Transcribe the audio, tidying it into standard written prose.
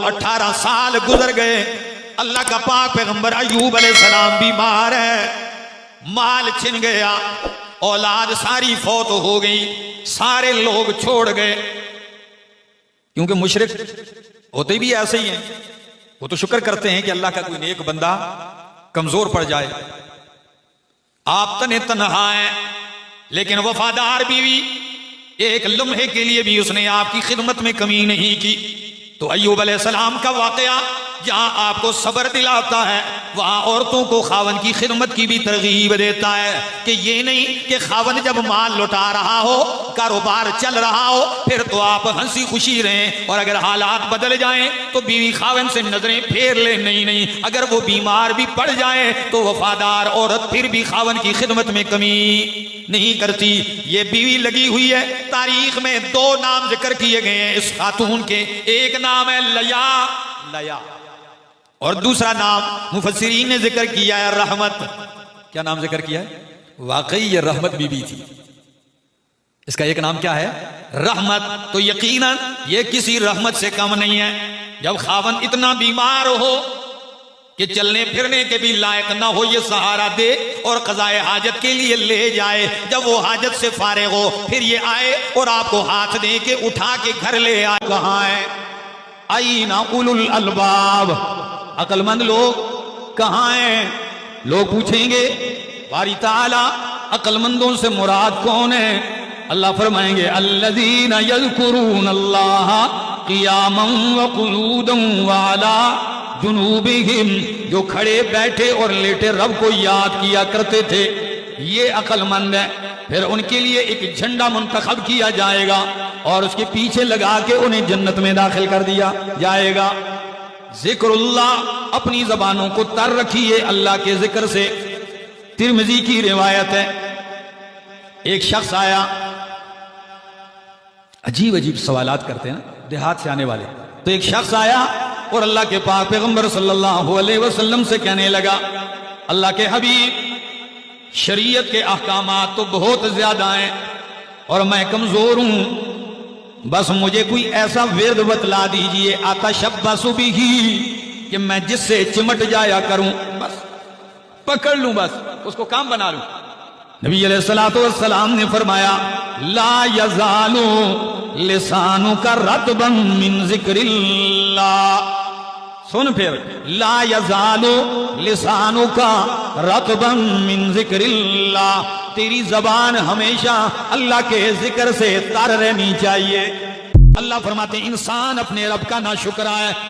18 سال گزر گئے، اللہ کا پاک پیغمبر ایوب علیہ السلام بیمار ہے، مال چھن گیا، اولاد ساری فوت ہو گئی، سارے لوگ چھوڑ گئے، کیونکہ مشرک ہوتے بھی ایسے ہی ہیں، وہ تو شکر کرتے ہیں کہ اللہ کا کوئی نیک بندہ کمزور پڑ جائے۔ آپ تنے تنہا ہیں، لیکن وفادار بیوی، ایک لمحے کے لیے بھی اس نے آپ کی خدمت میں کمی نہیں کی۔ تو ایوب علیہ السلام کا واقعہ جہاں آپ کو صبر دلاتا ہے، وہاں عورتوں کو خاون کی خدمت کی بھی ترغیب دیتا ہے کہ یہ نہیں کہ خاون جب مال لٹا رہا ہو، کاروبار چل رہا ہو، پھر تو آپ ہنسی خوشی رہیں، اور اگر حالات بدل جائیں تو بیوی خاون سے نظریں پھیر لے۔ نہیں، اگر وہ بیمار بھی پڑ جائے تو وفادار عورت پھر بھی خاون کی خدمت میں کمی نہیں کرتی۔ یہ بیوی لگی ہوئی ہے۔ تاریخ میں 2 نام ذکر کیے گئے ہیں اس خاتون کے، ایک نام ہے لیا، اور دوسرا نام مفسرین نے ذکر کیا ہے رحمت۔ کیا نام ذکر کیا ہے؟ واقعی یہ رحمت بی بی تھی، اس کا ایک نام کیا ہے؟ رحمت۔ تو یقیناً یہ کسی رحمت سے کم نہیں ہے۔ جب خاون اتنا بیمار ہو کہ چلنے پھرنے کے بھی لائق نہ ہو، یہ سہارا دے اور قضائے حاجت کے لیے لے جائے، جب وہ حاجت سے فارغ ہو پھر یہ آئے اور آپ کو ہاتھ دے کے اٹھا کے گھر لے آئے۔ کہاں ہے؟ اینا اولو الالباب، عقل مند لوگ کہاں ہیں؟ لوگ پوچھیں گے باری تعالی عقل مندوں سے مراد کون ہے؟ اللہ فرمائیں گے الذین یذکرون اللہ قیاما وقعودا وعلی جنوبہم، جو کھڑے بیٹھے اور لیٹے رب کو یاد کیا کرتے تھے، یہ عقل مند ہے۔ پھر ان کے لیے ایک جھنڈا منتخب کیا جائے گا اور اس کے پیچھے لگا کے انہیں جنت میں داخل کر دیا جائے گا۔ ذکر اللہ، اپنی زبانوں کو تر رکھیے اللہ کے ذکر سے۔ ترمذی کی روایت ہے، ایک شخص آیا، عجیب سوالات کرتے ہیں دیہات سے آنے والے۔ تو ایک شخص آیا اور اللہ کے پاک پیغمبر صلی اللہ علیہ وسلم سے کہنے لگا، اللہ کے حبیب، شریعت کے احکامات تو بہت زیادہ ہیں اور میں کمزور ہوں، بس مجھے کوئی ایسا ورد بتلا دیجئے اتشبث بہ، کہ میں جس سے چمٹ جایا کروں، بس پکڑ لوں، بس اس کو کام بنا لوں۔ نبی علیہ الصلوۃ والسلام نے فرمایا لا یزال لسانک رطبا من ذکر اللہ۔ سن پھر، لا یزال لسانک رطبا من ذکر اللہ، تیری زبان ہمیشہ اللہ کے ذکر سے تر رہنی چاہیے۔ اللہ فرماتے ہیں انسان اپنے رب کا ناشکرا ہے۔